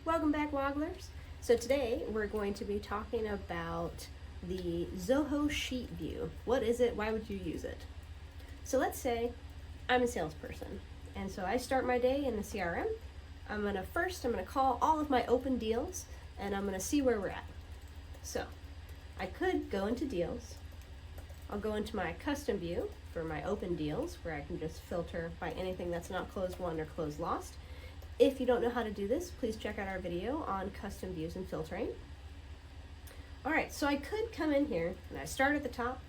Welcome back, Wogglers. So today we're going to be talking about the Zoho Sheet View. What is it? Why would you use it? So let's say I'm a salesperson, and so I start my day in the CRM. I'm gonna call all of my open deals, and I'm gonna see where we're at. So I could go into deals. I'll go into my custom view for my open deals, where I can just filter by anything that's not closed won or closed lost. If you don't know how to do this, please check out our video on custom views and filtering. All right, so I could come in here and I start at the top,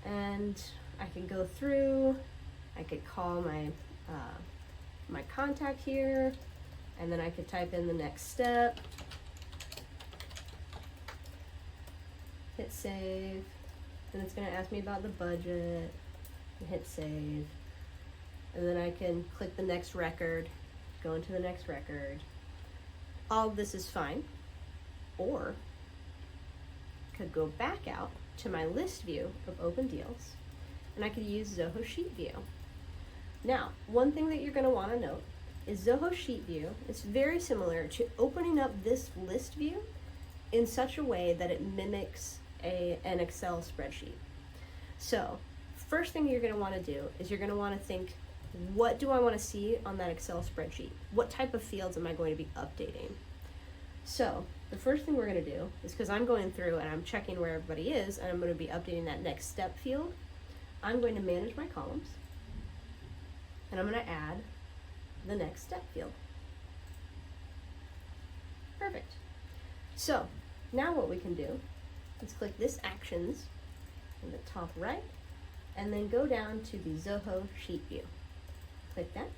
and I can go through. I could call my my contact here, and then I could type in the next step, hit save, and it's going to ask me about the budget, and hit save, and then I can click the next record, go into the next record. All of this is fine. Or could go back out to my list view of open deals, and I could use Zoho Sheet View. Now, one thing that you're going to want to note is Zoho Sheet View is very similar to opening up this list view in such a way that it mimics an Excel spreadsheet. So, first thing you're going to want to do is you're going to want to think, what do I want to see on that Excel spreadsheet? What type of fields am I going to be updating? So, the first thing we're going to do is, because I'm going through and I'm checking where everybody is, and I'm going to be updating that next step field, I'm going to manage my columns, and I'm going to add the next step field. Perfect. So, now what we can do is click this Actions in the top right, and then go down to the Zoho Sheet View. Click that.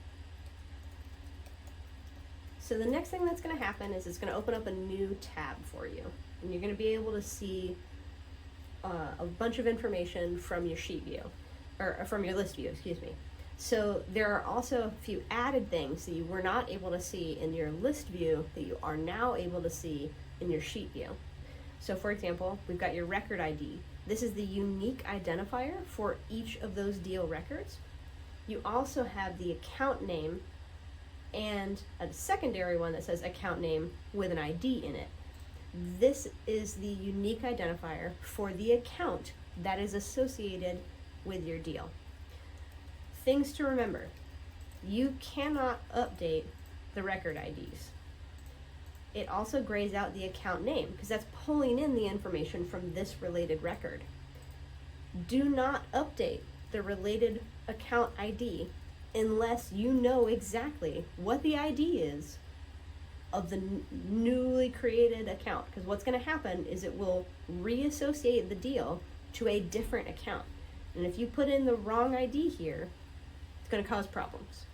So the next thing that's going to happen is it's going to open up a new tab for you, and you're going to be able to see a bunch of information from your sheet view, or from your list view, excuse me. So there are also a few added things that you were not able to see in your list view that you are now able to see in your sheet view. So for example, we've got your record ID. This is the unique identifier for each of those deal records. You also have the account name and a secondary one that says account name with an ID in it. This is the unique identifier for the account that is associated with your deal. Things to remember: you cannot update the record IDs. It also grays out the account name because that's pulling in the information from this related record. Do not update the related account ID unless you know exactly what the ID is of the newly created account, because what's going to happen is it will reassociate the deal to a different account. And if you put in the wrong ID here, it's going to cause problems.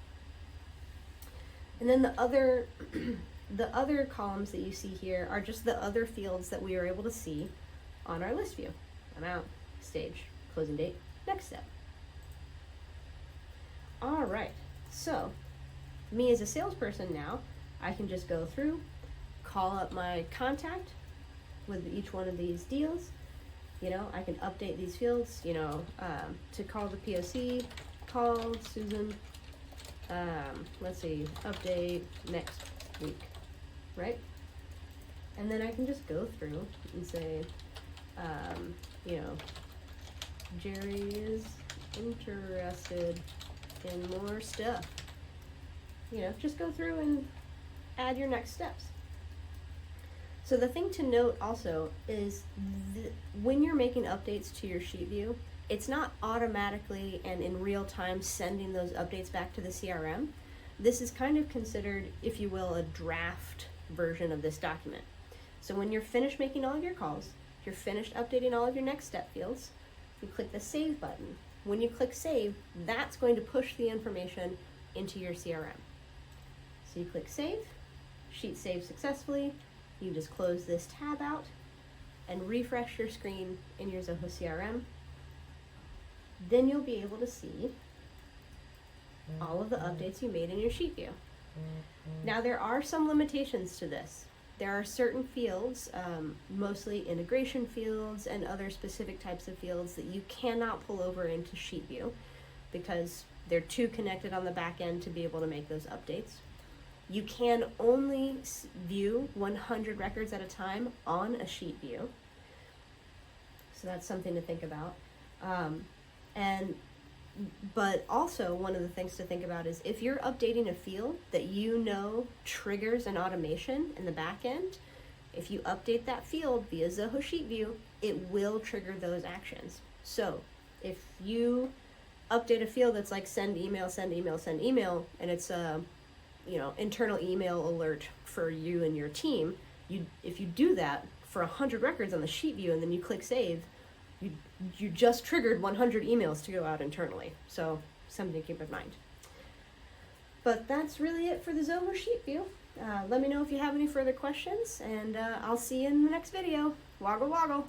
And then the other columns that you see here are just the other fields that we are able to see on our list view. Amount, stage, closing date, next step. All right, so me as a salesperson now, I can just go through, call up my contact with each one of these deals. I can update these fields, to call the POC, call Susan, let's see, update next week, right? And then I can just go through and say, Jerry is interested in more stuff. Just go through and add your next steps. So the thing to note also is when you're making updates to your sheet view, it's not automatically and in real time sending those updates back to the CRM. This is kind of considered, if you will, a draft version of this document. So when you're finished making all of your calls, if you're finished updating all of your next step fields, you click the Save button. When you click Save, that's going to push the information into your CRM. So you click Save, sheet saved successfully. You just close this tab out and refresh your screen in your Zoho CRM. Then you'll be able to see all of the updates you made in your sheet view. Now there are some limitations to this. There are certain fields, mostly integration fields and other specific types of fields, that you cannot pull over into sheet view because they're too connected on the back end to be able to make those updates. You can only view 100 records at a time on a sheet view. So that's something to think about. But also one of the things to think about is if you're updating a field that you know triggers an automation in the back end, if you update that field via Zoho Sheet View, it will trigger those actions. So if you update a field that's like send email, and it's a internal email alert for you and your team, if you do that for 100 records on the sheet view and then you click save, you just triggered 100 emails to go out internally. So something to keep in mind. But that's really it for the Zoho Sheet View. Let me know if you have any further questions, and I'll see you in the next video. Woggle woggle.